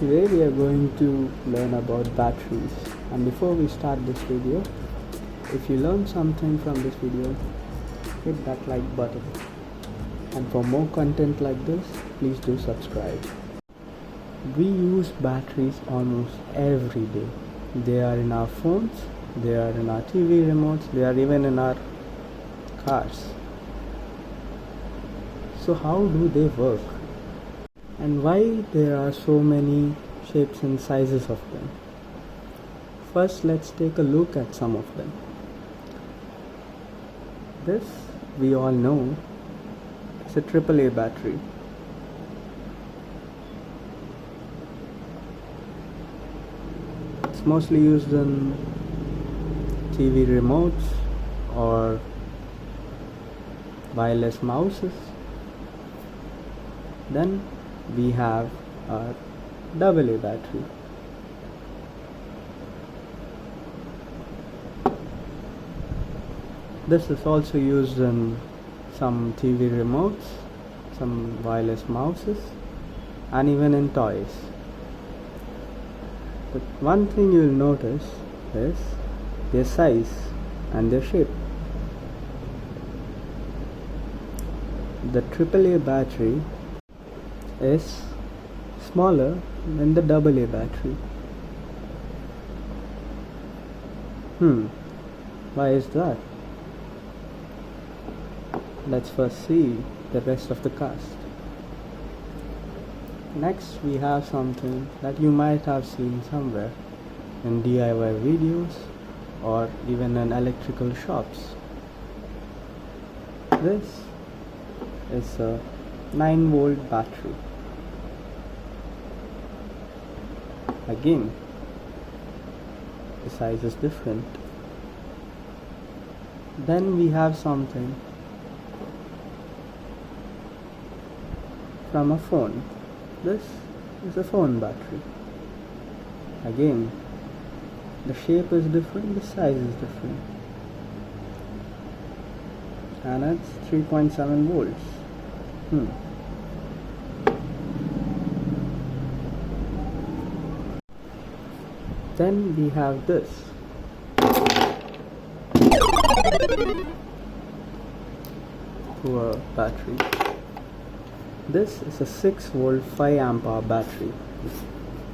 Today we are going to learn about batteries, and before we start this video, if you learned something from this video, hit that like button, and for more content like this, please do subscribe. We use batteries almost every day. They are in our phones, they are in our TV remotes, they are even in our cars. So how do they work? And why there are so many shapes and sizes of them? First, let's take a look at some of them. This, we all know, is a AAA battery. It's mostly used in TV remotes or wireless mouses. Then we have our AA battery. This is also used in some TV remotes, some wireless mouses, and even in toys. But one thing you'll notice is their size and their shape. The AAA battery is smaller than the AA battery. Why is that? Let's first see the rest of the cast. Next, we have something that you might have seen somewhere in DIY videos or even in electrical shops. This is a 9-volt battery. Again, the size is different. Then we have something from a phone. This is a phone battery. Again, the shape is different, the size is different. And it's 3.7 volts. Then we have this. Poor battery. This is a 6-volt 5 amp battery.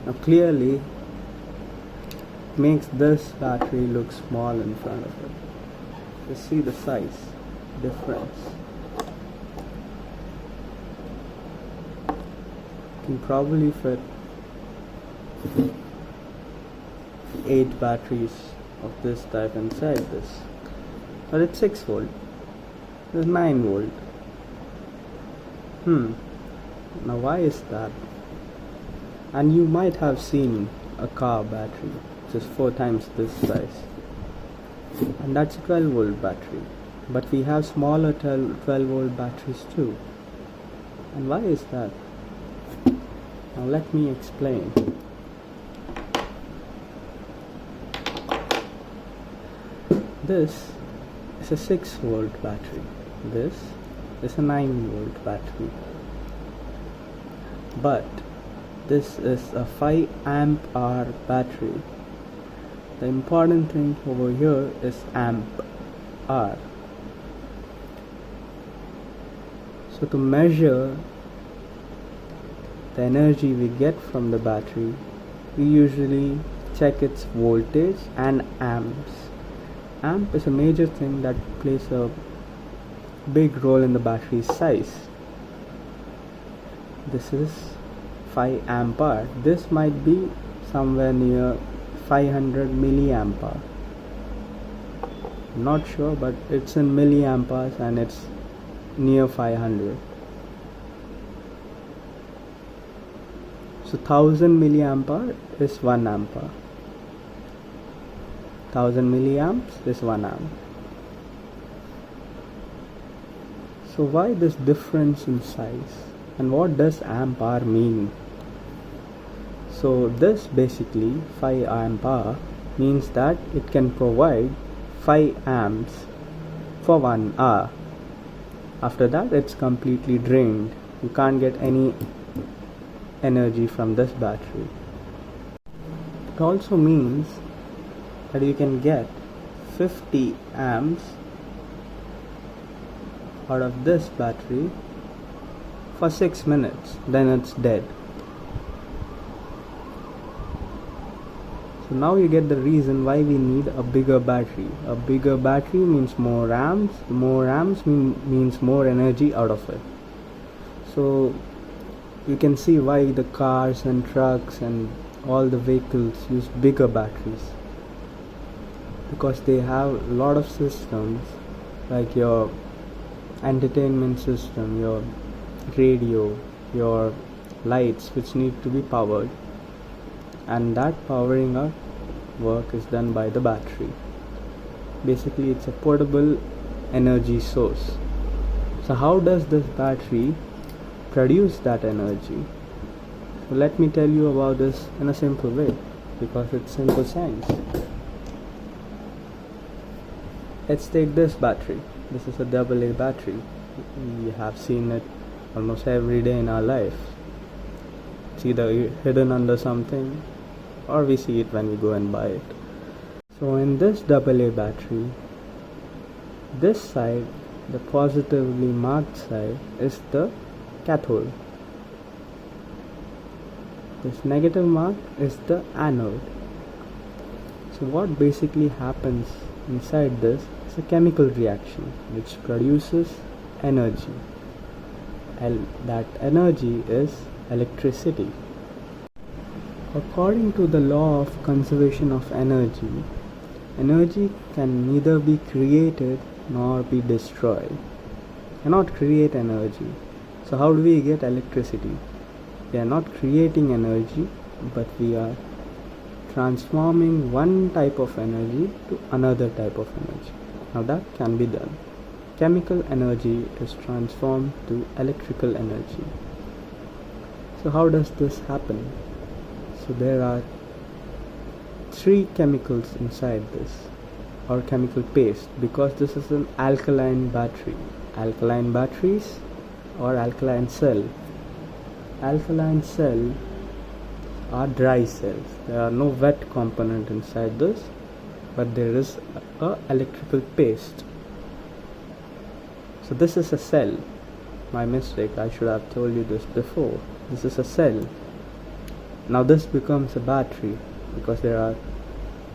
Now clearly makes this battery look small in front of it. You see the size difference. Can probably fit 8 batteries of this type inside this, but it's 6 volt. This is 9 volt. Now why is that? And you might have seen a car battery which is 4 times this size, and that's a 12 volt battery, but we have smaller 12 volt batteries too. And why is that? Now let me explain. This is a 6-volt battery. This is a 9-volt battery. But this is a 5 amp-hour battery. The important thing over here is amp-hour. So to measure the energy we get from the battery, we usually check its voltage and amps. Amp is a major thing that plays a big role in the battery's size. This is 5 amp hour. This might be somewhere near 500 milliamp hour. Not sure, but it's in milliamp hours and it's near 500. So 1000 milliamp hour is 1 amp hour. 1000 milliamps is 1 amp. So why this difference in size, and what does amp hour mean? So this basically 5 amp hour means that it can provide 5 amps for 1 hour. After that it's completely drained. You can't get any energy from this battery. It also means that you can get 50 amps out of this battery for 6 minutes, then it's dead. So now you get the reason why we need a bigger battery. A bigger battery means more amps. More amps means more energy out of it. So you can see why the cars and trucks and all the vehicles use bigger batteries, because they have a lot of systems like your entertainment system, your radio, your lights, which need to be powered, and that powering up work is done by the battery. Basically, it's a portable energy source. So how does this battery produce that energy? So let me tell you about this in a simple way, because it's simple science. Let's take this battery. This is a AA battery. We have seen it almost every day in our life. It's either hidden under something, or we see it when we go and buy it. So in this AA battery, this side, the positively marked side, is the cathode. This negative mark is the anode. So what basically happens inside this is a chemical reaction which produces energy, and that energy is electricity. According to the law of conservation of energy, energy can neither be created nor be destroyed. You cannot create energy. So how do we get electricity? We are not creating energy, but we are transforming one type of energy to another type of energy. Now that can be done. Chemical energy is transformed to electrical energy. So how does this happen? So there are 3 chemicals inside this, or chemical paste, because this is an alkaline battery. Alkaline batteries or alkaline cell. Alkaline cell are dry cells. There are no wet component inside this, but there is a electrical paste. So this is a cell. My mistake, I should have told you this before. This is a cell. Now this becomes a battery, because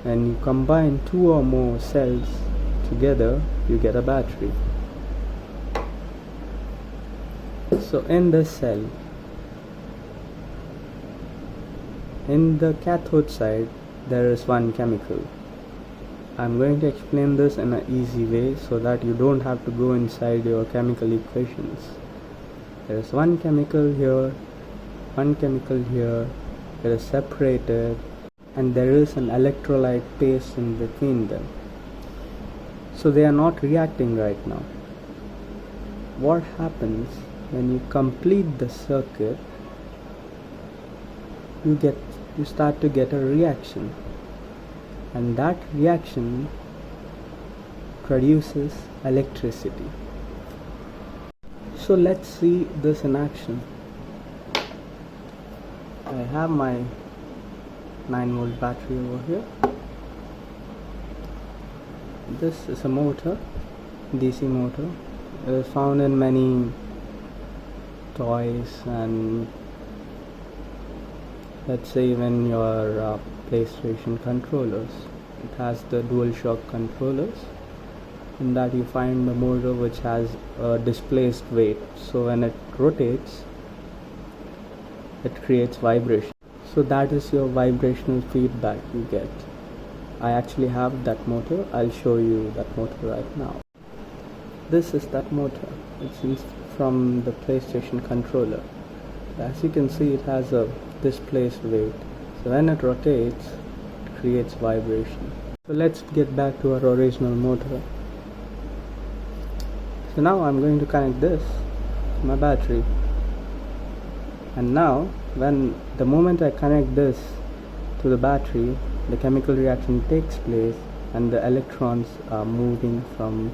when you combine 2 or more cells together, you get a battery. So in this cell, in the cathode side, there is one chemical. I'm going to explain this in an easy way so that you don't have to go inside your chemical equations. There is one chemical here, one chemical here, it is separated, and there is an electrolyte paste in between them. So they are not reacting right now. What happens when you complete the circuit? You start to get a reaction, and that reaction produces electricity. So let's see this in action. I have my 9-volt battery over here. This is a motor, DC motor. It is found in many toys, and let's say even your PlayStation controllers. It has the DualShock controllers, in that you find the motor which has a displaced weight, so when it rotates, it creates vibration. So that is your vibrational feedback you get. I actually have that motor. I'll show you that motor right now. This is that motor. It's from the PlayStation controller. As you can see, it has a displaced weight, so when it rotates, it creates vibration. So let's get back to our original motor. So now I'm going to connect this to my battery, and now the moment I connect this to the battery, the chemical reaction takes place and the electrons are moving from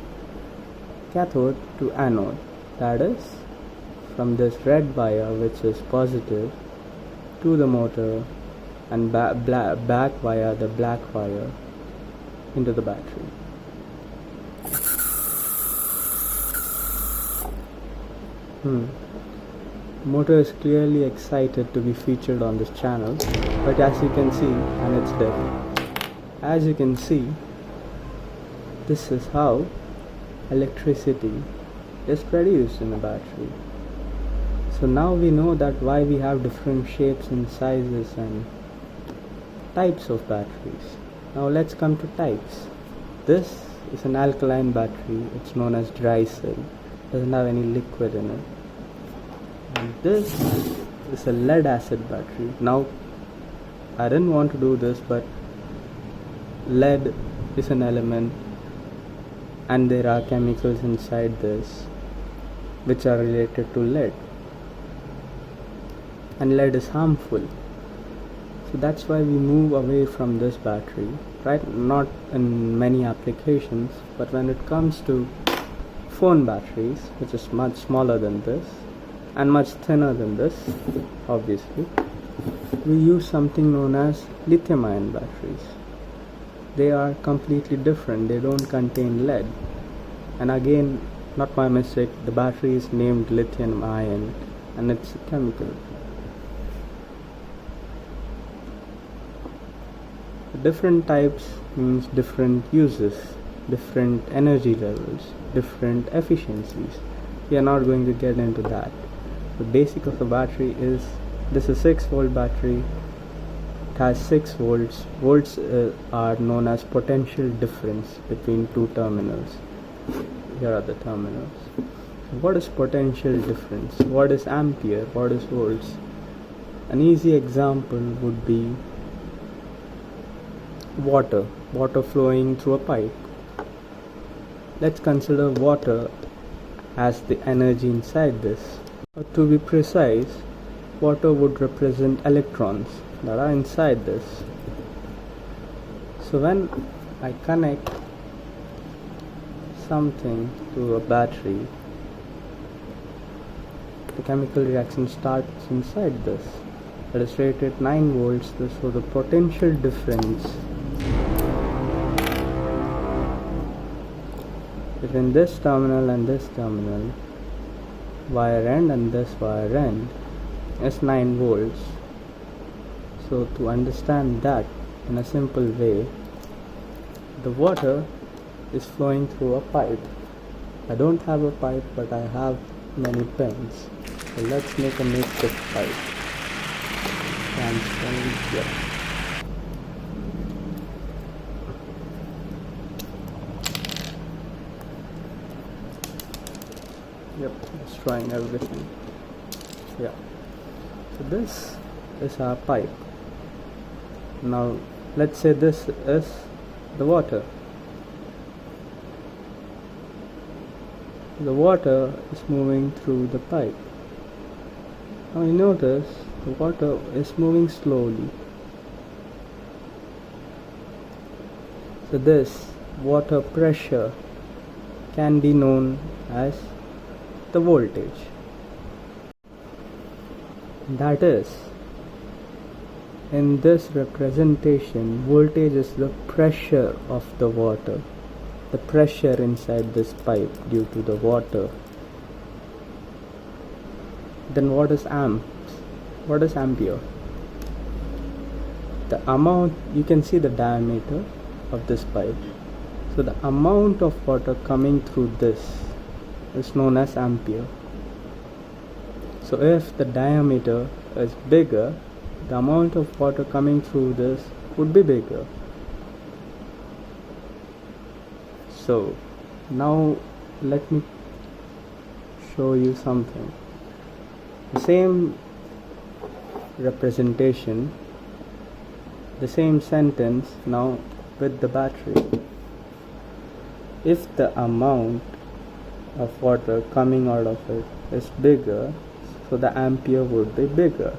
cathode to anode. That is, from this red wire, which is positive, to the motor and back via the black wire into the battery. Motor is clearly excited to be featured on this channel, but as you can see, and it's dead. As you can see, this is how electricity is produced in a battery. So now we know that why we have different shapes and sizes and types of batteries. Now let's come to types. This is an alkaline battery. It's known as dry cell. Doesn't have any liquid in it. And this is a lead acid battery. Now I didn't want to do this, but lead is an element and there are chemicals inside this which are related to lead, and lead is harmful. So that's why we move away from this battery, right? Not in many applications, but when it comes to phone batteries, which is much smaller than this and much thinner than this, obviously, we use something known as lithium ion batteries. They are completely different. They don't contain lead. And again, not my mistake, the battery is named lithium ion and it's a chemical. Different types means different uses, different energy levels, different efficiencies. We are not going to get into that. The basic of a battery is, this is a 6-volt battery. It has 6 volts. Volts are known as potential difference between two terminals. Here are the terminals. What is potential difference? What is ampere? What is volts? An easy example would be water flowing through a pipe. Let's consider water as the energy inside this. But to be precise, water would represent electrons that are inside this. So when I connect something to a battery, the chemical reaction starts inside this. That is rated 9 volts. So the potential difference between this terminal and this terminal, wire end and this wire end, is 9 volts. So to understand that in a simple way, the water is flowing through a pipe. I don't have a pipe, but I have many pens. So let's make a makeshift pipe. Yep, it's trying everything. Yeah. So this is our pipe. Now let's say this is the water. The water is moving through the pipe. Now you notice the water is moving slowly. So this water pressure can be known as the voltage. That is, in this representation, voltage is the pressure of the water, the pressure inside this pipe due to the water. Then what is amps? What is ampere? The amount, you can see the diameter of this pipe. So the amount of water coming through this is known as ampere. So if the diameter is bigger, the amount of water coming through this would be bigger. So now let me show you something. The same representation, the same sentence now with the battery. If the amount of water coming out of it is bigger, so the ampere would be bigger,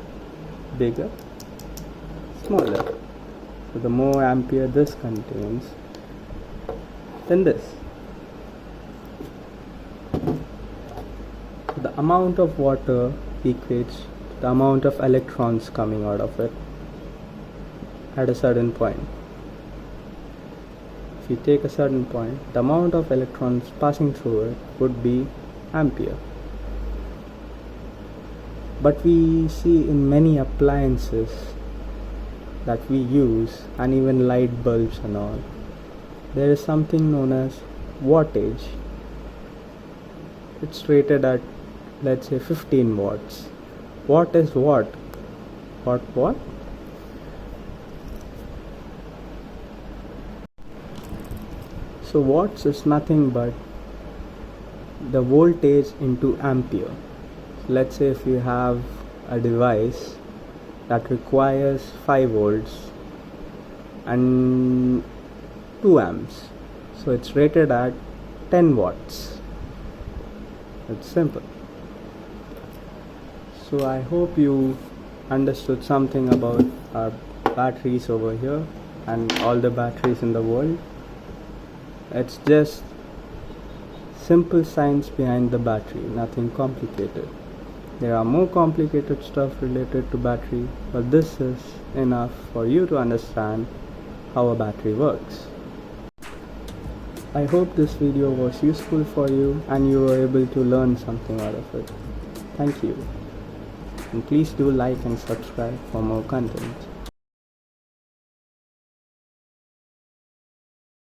smaller. So the more ampere this contains than this. So the amount of water equates the amount of electrons coming out of it at a certain point. If you take a certain point, the amount of electrons passing through it would be ampere. But we see in many appliances that we use, and even light bulbs and all, there is something known as wattage. It's rated at, let's say, 15 watts. What is what? What? So watts is nothing but the voltage into ampere. Let's say if you have a device that requires 5 volts and 2 amps, so it's rated at 10 watts. It's simple. So I hope you understood something about our batteries over here and all the batteries in the world. It's just simple science behind the battery, nothing complicated. There are more complicated stuff related to battery, but this is enough for you to understand how a battery works. I hope this video was useful for you and you were able to learn something out of it. Thank you. And please do like and subscribe for more content.